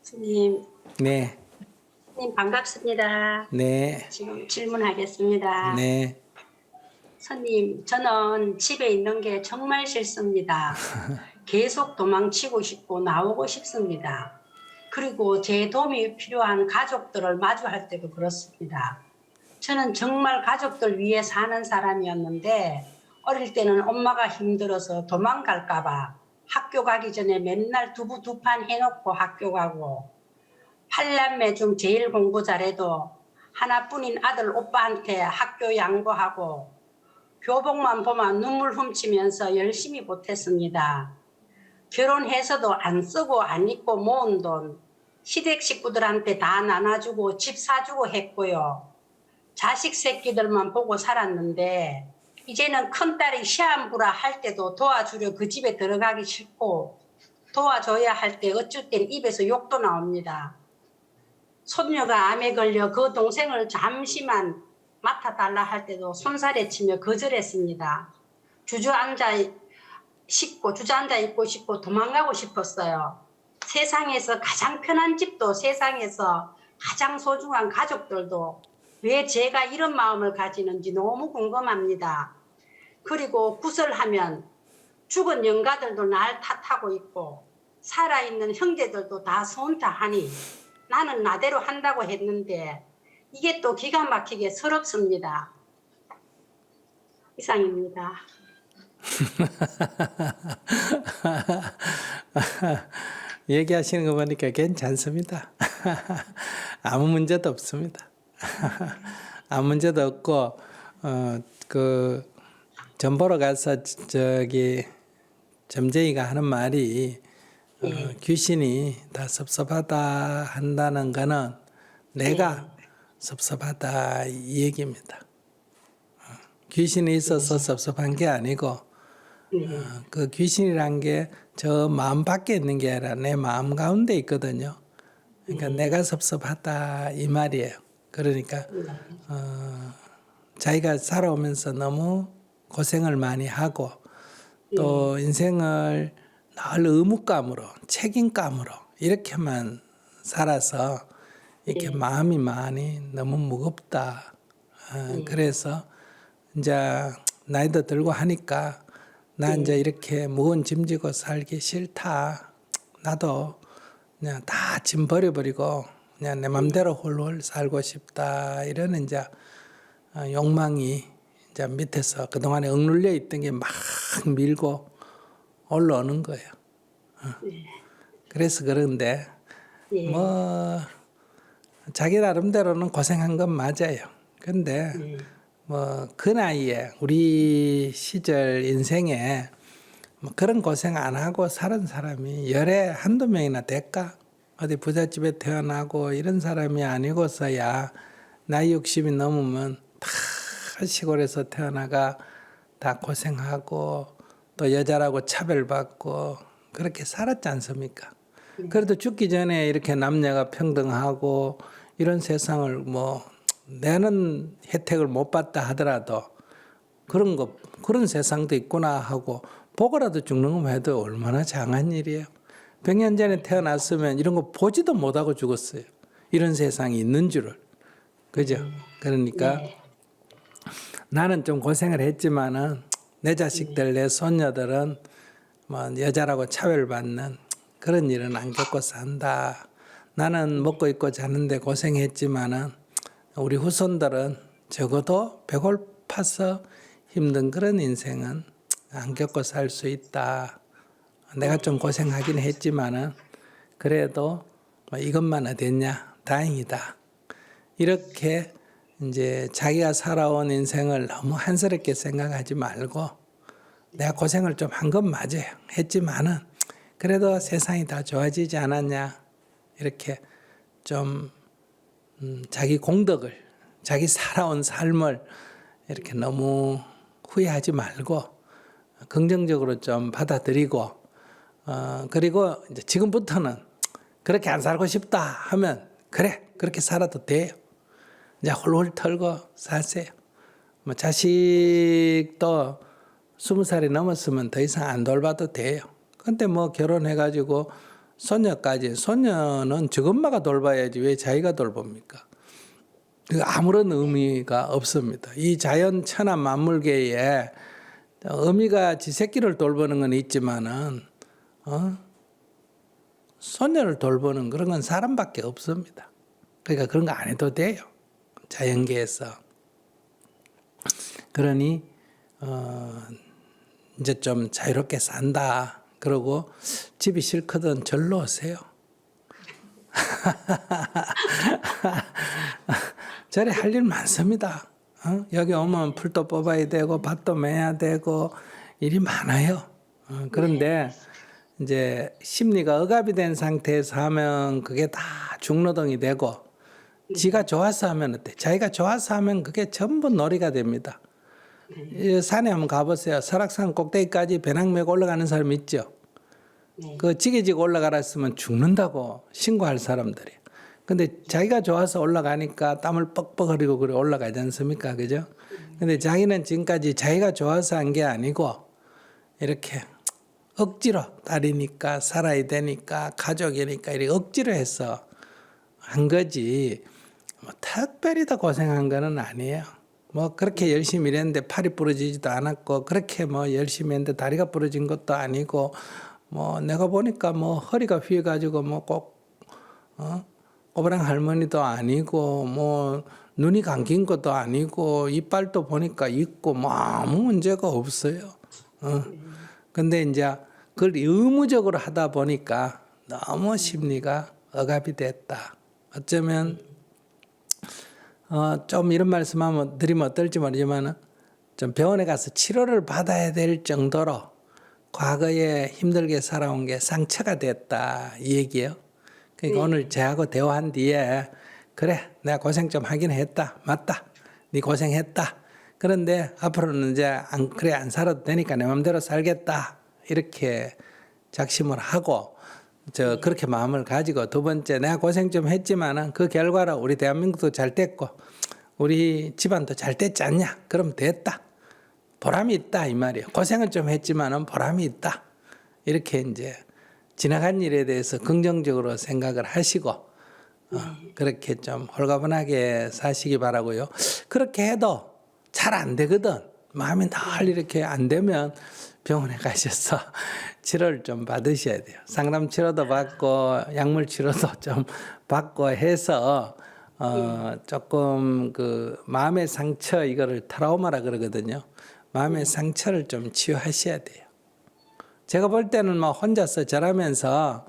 스님, 네, 스님 반갑습니다. 네, 지금 질문하겠습니다. 네, 스님, 저는 집에 있는 게 정말 싫습니다. 계속 도망치고 싶고 나오고 싶습니다. 그리고 제 도움이 필요한 가족들을 마주할 때도 그렇습니다. 저는 정말 가족들 위해 사는 사람이었는데 어릴 때는 엄마가 힘들어서 도망갈까 봐 학교 가기 전에 맨날 두부 두 판 해놓고 학교 가고, 8남매 중 제일 공부 잘해도 하나뿐인 아들 오빠한테 학교 양보하고 교복만 보면 눈물 훔치면서 열심히 보탰습니다. 결혼해서도 안 쓰고 안 입고 모은 돈 시댁 식구들한테 다 나눠주고 집 사주고 했고요. 자식 새끼들만 보고 살았는데 이제는 큰딸이 시험부라 할 때도 도와주려 그 집에 들어가기 싫고, 도와줘야 할 때 어쩔 땐 입에서 욕도 나옵니다. 손녀가 암에 걸려 그 동생을 잠시만 맡아달라 할 때도 손살에 치며 거절했습니다. 주저앉아 있고 싶고 도망가고 싶었어요. 세상에서 가장 편한 집도 세상에서 가장 소중한 가족들도 왜 제가 이런 마음을 가지는지 너무 궁금합니다. 그리고 구설하면 죽은 영가들도 날 탓하고 있고 살아있는 형제들도 다 손자하니 나는 나대로 한다고 했는데 이게 또 기가 막히게 서럽습니다. 이상입니다. 얘기하시는 거 보니까 괜찮습니다. 아무 문제도 없습니다. 아무 문제도 없고, 점 보러 가서 저기 점쟁이가 하는 말이 귀신이 다 섭섭하다 한다는 거는 내가 섭섭하다 이 얘기입니다. 귀신이 있어서 섭섭한 게 아니고 그 귀신이란 게 저 마음 밖에 있는 게 아니라 내 마음 가운데 있거든요. 그러니까 내가 섭섭하다 이 말이에요. 그러니까 자기가 살아오면서 너무 고생을 많이 하고 또 인생을 늘 의무감으로 책임감으로 이렇게만 살아서 이렇게 마음이 많이 너무 무겁다. 그래서 이제 나이도 들고 하니까 나 이제 이렇게 무거운 짐 지고 살기 싫다. 나도 그냥 다 짐 버려버리고 그냥 내 맘대로 홀홀 살고 싶다. 이런 이제 욕망이 이제 밑에서 그동안에 억눌려 있던 게 막 밀고 올라오는 거예요. 그래서 그런데 뭐 자기 나름대로는 고생한 건 맞아요. 근데 뭐 그 나이에 우리 시절 인생에 뭐 그런 고생 안 하고 살은 사람이 열에 한두 명이나 될까? 어디 부잣집에 태어나고 이런 사람이 아니고서야 나이 60이 넘으면 다 시골에서 태어나가 다 고생하고 또 여자라고 차별받고 그렇게 살았지 않습니까? 그래도 죽기 전에 이렇게 남녀가 평등하고 이런 세상을 뭐 내는 혜택을 못 받다 하더라도 그런 세상도 있구나 하고 보고라도 죽는 것만 해도 얼마나 장한 일이에요. 100년 전에 태어났으면 이런 거 보지도 못하고 죽었어요. 이런 세상이 있는 줄을. 그죠? 그러니까 나는 좀 고생을 했지만은 내 자식들, 내 손녀들은 뭐 여자라고 차별받는 그런 일은 안 겪고 산다. 나는 먹고 입고 자는데 고생했지만은 우리 후손들은 적어도 배고파서 힘든 그런 인생은 안 겪고 살 수 있다. 내가 좀 고생하긴 했지만은 그래도 뭐 이것만 어딨냐 다행이다. 이렇게 이제 자기가 살아온 인생을 너무 한스럽게 생각하지 말고 내가 고생을 좀 한 건 맞아요. 했지만은 그래도 세상이 다 좋아지지 않았냐. 이렇게 좀 자기 공덕을, 자기 살아온 삶을 이렇게 너무 후회하지 말고 긍정적으로 좀 받아들이고 그리고 이제 지금부터는 그렇게 안 살고 싶다 하면 그래 그렇게 살아도 돼요. 이제 홀홀 털고 사세요. 뭐 자식도 20살이 넘었으면 더 이상 안 돌봐도 돼요. 근데 뭐 결혼해가지고 손녀까지. 손녀는 저엄마가 돌봐야지 왜 자기가 돌봅니까? 아무런 의미가 없습니다. 이 자연 천하 만물계에 어미가 지 새끼를 돌보는 건 있지만은 손녀를 돌보는 그런 건 사람밖에 없습니다. 그러니까 그런 거 안 해도 돼요. 자연계에서. 그러니 이제 좀 자유롭게 산다. 그러고 집이 싫거든 절로 오세요. 절에 할 일 많습니다. 여기 오면 풀도 뽑아야 되고 밭도 매야 되고 일이 많아요. 그런데 이제 심리가 억압이 된 상태에서 하면 그게 다 중노동이 되고 지가 좋아서 하면 어때? 자기가 좋아서 하면 그게 전부 놀이가 됩니다. 산에 한번 가보세요. 설악산 꼭대기까지 배낭 메고 올라가는 사람 있죠? 그 지게지고 올라가라 했으면 죽는다고 신고할 사람들이. 근데 자기가 좋아서 올라가니까 땀을 뻑뻑 흘리고 그래 올라가지 않습니까? 그죠? 근데 자기는 지금까지 자기가 좋아서 한 게 아니고 이렇게 억지로 딸이니까 살아야 되니까 가족이니까 이렇게 억지로 해서 한 거지 뭐 특별히 더 고생한 거는 아니에요. 뭐 그렇게 열심히 일했는데 팔이 부러지지도 않았고 그렇게 뭐 열심히 했는데 다리가 부러진 것도 아니고 뭐 내가 보니까 뭐 허리가 휘어가지고 뭐 꼭 꼬부랑 할머니도 아니고 뭐 눈이 감긴 것도 아니고 이빨도 보니까 있고 뭐 아무 문제가 없어요. 근데 이제 그걸 의무적으로 하다 보니까 너무 심리가 억압이 됐다. 어쩌면 좀 이런 말씀하면 드리면 어떨지 모르지만 좀 병원에 가서 치료를 받아야 될 정도로 과거에 힘들게 살아온 게 상처가 됐다 이 얘기예요. 그러니까 오늘 저하고 대화한 뒤에 그래 내가 고생 좀 하긴 했다 맞다 네 고생했다 그런데 앞으로는 이제 안 살아도 되니까 내 마음대로 살겠다 이렇게 작심을 하고 그렇게 마음을 가지고 두 번째 내가 고생 좀 했지만은 그 결과로 우리 대한민국도 잘 됐고 우리 집안도 잘 됐지 않냐 그럼 됐다 보람이 있다 이 말이에요. 고생은 좀 했지만은 보람이 있다 이렇게 이제 지나간 일에 대해서 긍정적으로 생각을 하시고 그렇게 좀 홀가분하게 사시기 바라고요. 그렇게 해도 잘 안 되거든. 마음이 늘 이렇게 안 되면 병원에 가셔서 치료를 좀 받으셔야 돼요. 상담 치료도 받고 약물 치료도 좀 받고 해서 조금 그 마음의 상처 이거를 트라우마라 그러거든요. 마음의 상처를 좀 치유하셔야 돼요. 제가 볼 때는 뭐 혼자서 절하면서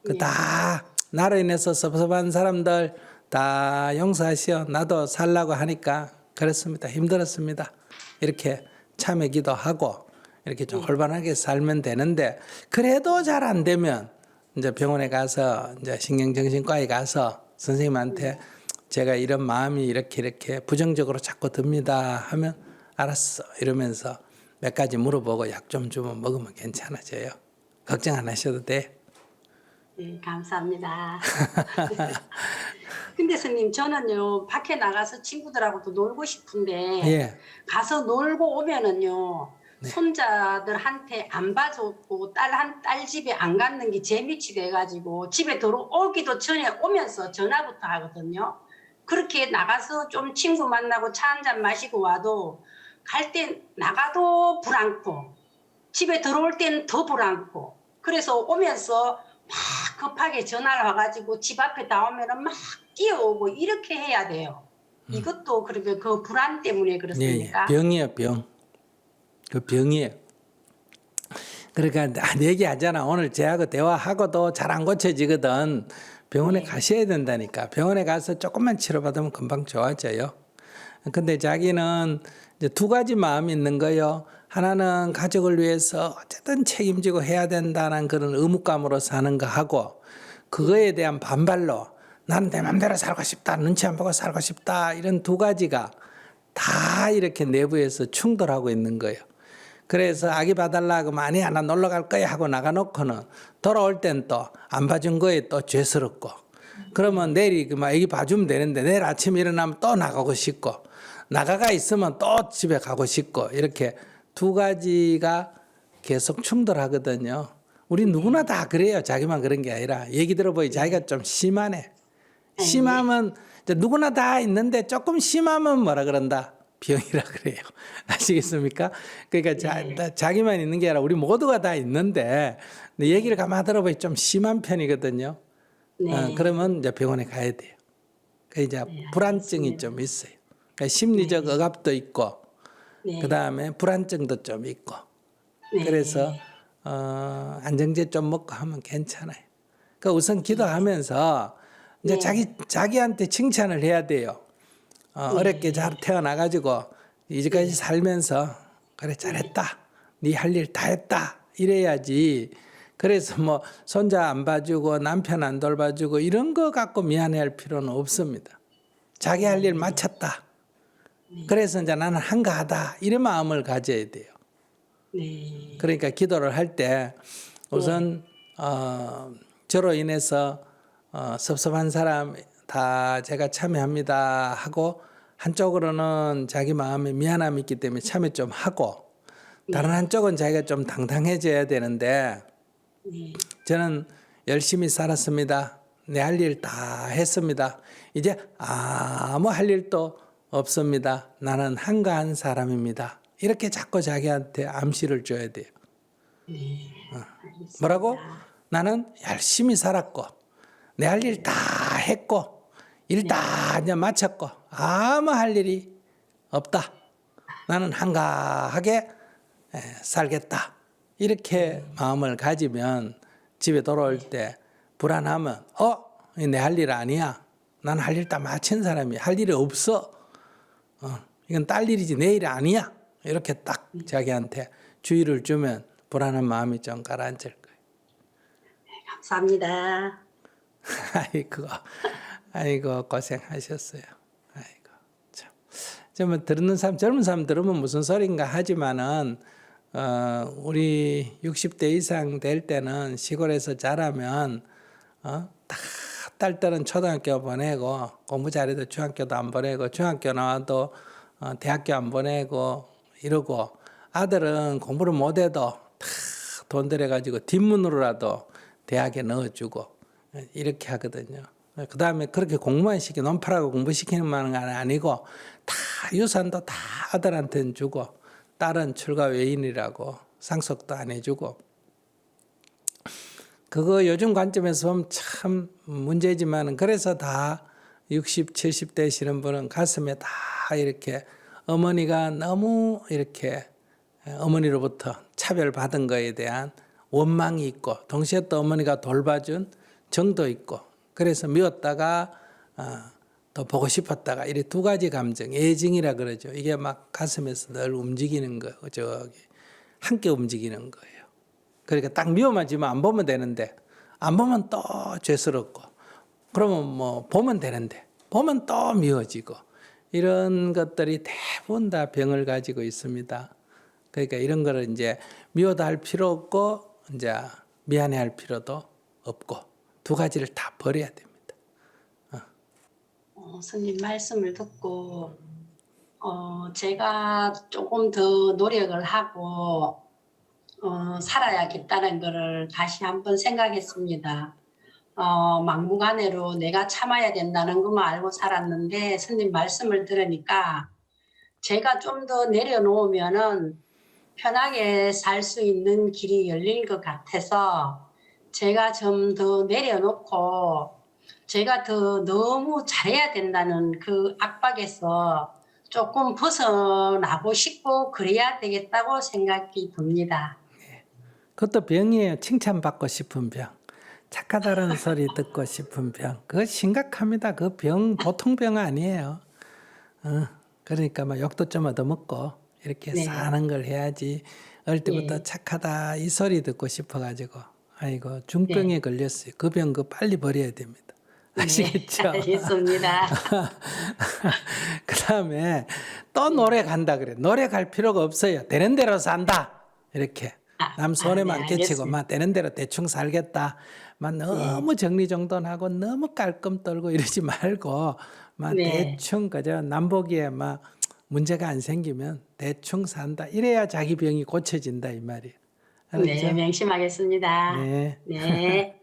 그 다 나로 인해서 섭섭한 사람들 다 용서하시오. 나도 살라고 하니까 그렇습니다. 힘들었습니다. 이렇게 참회 기도하고 이렇게 좀 올바르게 살면 되는데 그래도 잘 안 되면 이제 병원에 가서 이제 신경정신과에 가서 선생님한테 제가 이런 마음이 이렇게 부정적으로 자꾸 듭니다 하면 알았어 이러면서 몇 가지 물어보고 약 좀 주면 먹으면 괜찮아져요. 걱정 안 하셔도 돼. 네, 감사합니다. 근데 스님 저는요 밖에 나가서 친구들하고도 놀고 싶은데 예. 가서 놀고 오면은요 손자들한테 안 봐줬고 딸 집에 안 갔는 게 재미치 돼가지고 집에 들어오기도 전에 오면서 전화부터 하거든요. 그렇게 나가서 좀 친구 만나고 차 한잔 마시고 와도 갈 땐 나가도 불안고 집에 들어올 때는 더 불안고 그래서 오면서 막 급하게 전화를 와가지고 집 앞에 나오면은 막 뛰어오고 이렇게 해야 돼요. 이것도 그러면 그 불안 때문에 그렇습니까? 예. 병이에요, 병. 그 병이에요. 그러니까 얘기하잖아. 오늘 쟤하고 대화하고도 잘 안 고쳐지거든. 병원에 가셔야 된다니까. 병원에 가서 조금만 치료받으면 금방 좋아져요. 근데 자기는 이제 두 가지 마음이 있는 거예요. 하나는 가족을 위해서 어쨌든 책임지고 해야 된다는 그런 의무감으로 사는 거 하고 그거에 대한 반발로 나는 내 맘대로 살고 싶다. 눈치 안 보고 살고 싶다. 이런 두 가지가 다 이렇게 내부에서 충돌하고 있는 거예요. 그래서 아기 봐달라고 하면 아니야 나 놀러 갈 거야 하고 나가놓고는 돌아올 땐 또 안 봐준 거에 또 죄스럽고 그러면 내일 아기 봐주면 되는데 내일 아침에 일어나면 또 나가고 싶고 나가가 있으면 또 집에 가고 싶고 이렇게 두 가지가 계속 충돌하거든요. 우리 누구나 다 그래요. 자기만 그런 게 아니라 얘기 들어보니 자기가 좀 심하네. 심하면 이제 누구나 다 있는데 조금 심하면 뭐라 그런다? 병이라 그래요. 아시겠습니까? 그러니까 자기만 있는 게 아니라 우리 모두가 다 있는데 얘기를 가만 들어보니 좀 심한 편이거든요. 네. 그러면 이제 병원에 가야 돼요. 그 이제 불안증이 좀 있어요. 그러니까 심리적 억압도 있고, 네. 그 다음에 불안증도 좀 있고. 네. 그래서 안정제 좀 먹고 하면 괜찮아요. 그러니까 우선 기도하면서 이제 자기한테 칭찬을 해야 돼요. 어렵게 잘 태어나가지고 이제까지 살면서 그래 잘했다. 네 할 일 다 했다. 이래야지. 그래서 뭐 손자 안 봐주고 남편 안 돌봐주고 이런 거 갖고 미안해할 필요는 없습니다. 자기 할 일 마쳤다. 그래서 이제 나는 한가하다. 이런 마음을 가져야 돼요. 네. 그러니까 기도를 할 때 우선 저로 인해서 섭섭한 사람 다 제가 참여합니다 하고 한쪽으로는 자기 마음에 미안함이 있기 때문에 참여 좀 하고 다른 한쪽은 자기가 좀 당당해져야 되는데 저는 열심히 살았습니다. 내 할 일 다 했습니다. 이제 아무 할 일도 없습니다. 나는 한가한 사람입니다. 이렇게 자꾸 자기한테 암시를 줘야 돼요. 뭐라고? 나는 열심히 살았고 내 할 일 다 했고 일 다 이제 마쳤고 아무 할 일이 없다. 나는 한가하게 살겠다. 이렇게 마음을 가지면 집에 돌아올 때 불안하면 내 할 일 아니야. 난 할 일 다 마친 사람이야. 할 일이 없어. 이건 딸 일이지 내 일 아니야. 이렇게 딱 자기한테 주의를 주면 불안한 마음이 좀 가라앉을 거예요. 감사합니다. 아이고 고생하셨어요. 아이고 참. 좀 듣는 사람 젊은 사람 들으면 무슨 소린가 하지만은 우리 60대 이상 될 때는 시골에서 자라면 다 딸들은 초등학교 보내고 공부 잘해도 중학교도 안 보내고 중학교 나와도 대학교 안 보내고 이러고 아들은 공부를 못해도 다 돈 들여가지고 뒷문으로라도 대학에 넣어주고 이렇게 하거든요. 그 다음에 그렇게 공부만 시키고 논파라고 공부시키는 건 아니고 다 유산도 다 아들한테는 주고 딸은 출가 외인이라고 상속도 안 해주고 그거 요즘 관점에서 보면 참 문제지만 그래서 다 60, 70 되시는 분은 가슴에 다 이렇게 어머니가 너무 이렇게 어머니로부터 차별받은 거에 대한 원망이 있고 동시에 또 어머니가 돌봐준 정도 있고 그래서 미웠다가 또 보고 싶었다가 이래 두 가지 감정 애증이라 그러죠. 이게 막 가슴에서 늘 움직이는 거 저기 함께 움직이는 거예요. 그러니까 딱 미워만 지면 안 보면 되는데 안 보면 또 죄스럽고 그러면 뭐 보면 되는데 보면 또 미워지고 이런 것들이 대부분 다 병을 가지고 있습니다. 그러니까 이런 거를 이제 미워도 할 필요 없고 이제 미안해할 필요도 없고 두 가지를 다 버려야 됩니다. 스님 말씀을 듣고 제가 조금 더 노력을 하고 살아야겠다는 것을 다시 한번 생각했습니다. 막무가내로 내가 참아야 된다는 것만 알고 살았는데 스님 말씀을 들으니까 제가 좀 더 내려놓으면은 편하게 살 수 있는 길이 열릴 것 같아서 제가 좀 더 내려놓고 제가 더 너무 잘해야 된다는 그 압박에서 조금 벗어나고 싶고 그래야 되겠다고 생각이 듭니다. 그것도 병이에요. 칭찬받고 싶은 병. 착하다는 소리 듣고 싶은 병. 그거 심각합니다. 그 병 보통 병 아니에요. 그러니까 막 욕도 좀 얻어먹고 이렇게 사는 걸 해야지. 어릴 때부터 착하다 이 소리 듣고 싶어가지고 아이고 중병에 걸렸어요. 그 병 그 빨리 버려야 됩니다. 아시겠죠? 알겠습니다. 그다음에 또 노래 간다 그래. 노래 갈 필요가 없어요. 되는 대로 산다. 이렇게. 남 손에만 끼치고 막 되는 대로 대충 살겠다. 막 너무 정리정돈하고 너무 깔끔 떨고 이러지 말고 막 대충 그저 남 보기에 막 문제가 안 생기면 대충 산다. 이래야 자기 병이 고쳐진다 이 말이에요. 알았죠? 네, 명심하겠습니다. 네. 네.